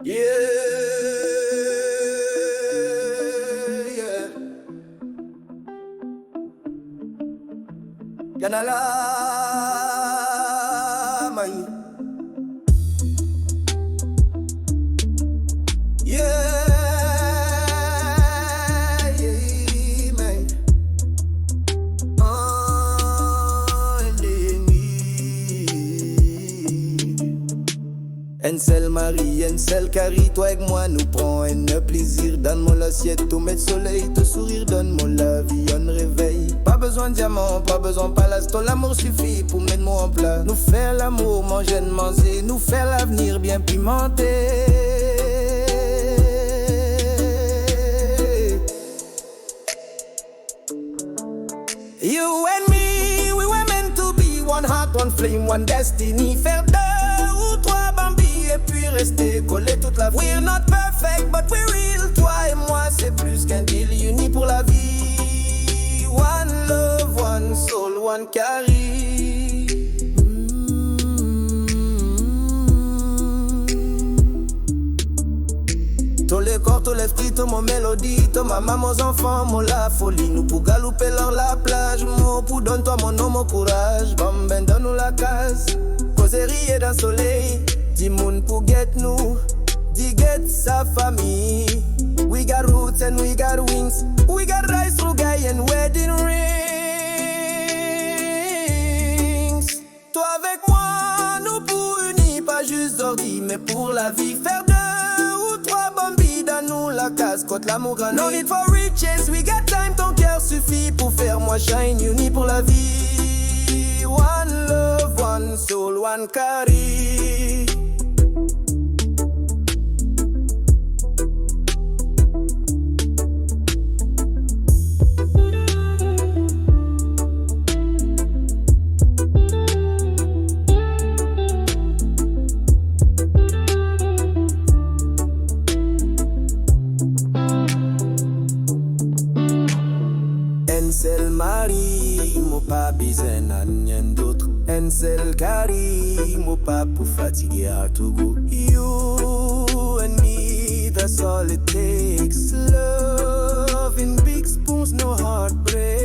Yeah, yeah. Yana la mai. Yeah, yeah, man. Encel Marie, Encel Carrie, toi et moi nous prends un plaisir. Donne-moi l'assiette, tout mettre soleil, te sourire, donne-moi la vie, on réveille. Pas besoin de diamant, pas besoin de palace, ton l'amour suffit pour mettre moi en plat. Nous faire l'amour, manger, manger, nous faire l'avenir bien pimenté. You and me, we were meant to be one heart, one flame, one destiny. Faire deux ou trois bambis et puis rester collés toute la vie. We're not perfect, but we're real. Toi et moi, c'est plus qu'un deal, unis pour la vie. One love, one soul, one carry. Tous les corps, tous les fruits, tous mon mélodie, tous ma maman, aux enfants, mon la folie. Nous pour galoper leur la plage, mon pour donne-toi mon nom, mon courage. Bam, ben donne-nous la case, causerie et dans le soleil. Dis moun pour get nous, dis get sa famille. We got roots and we got wings, we got rice, rougaille and wedding rings. Toi avec moi, nous pour unis, pas juste d'ordi, mais pour la vie. Faire deux ou trois bambis, donne-nous la case, côte l'amour granit. No need for riches, we got time, ton cœur suffit pour faire moi shine, unis pour la vie. One love, one soul, one carry. Encel Marie, mo pas besoin à rien d'autre. Encel Carrie, mo pas pour fatiguer à tout goût. You and me, that's all it takes. Love in big spoons, no heartbreak.